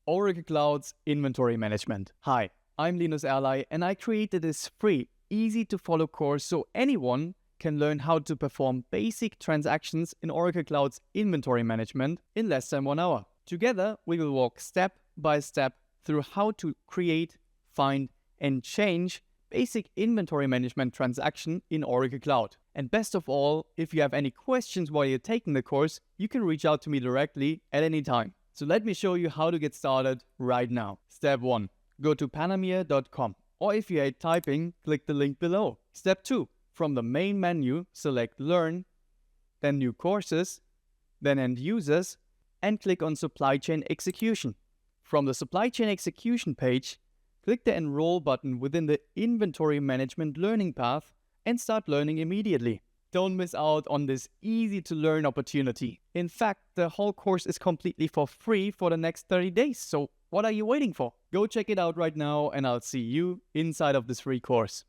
Oracle Cloud's inventory management. Hi, I'm Linus Erlei and I created this free, easy to follow course so anyone can learn how to perform basic transactions in Oracle Cloud's inventory management in less than 1 hour. Together, we will walk step by step through how to create, find, and change basic inventory management transaction in Oracle Cloud. And best of all, if you have any questions while you're taking the course, you can reach out to me directly at any time. So let me show you how to get started right now. Step 1. Go to panameer.com, or if you hate typing, click the link below. Step 2. From the main menu, select Learn, then New Courses, then End Users, and click on Supply Chain Execution. From the Supply Chain Execution page, click the Enroll button within the Inventory Management Learning path and start learning immediately. Don't miss out on this easy-to-learn opportunity. In fact, the whole course is completely for free for the next 30 days, so what are you waiting for? Go check it out right now and I'll see you inside of this free course.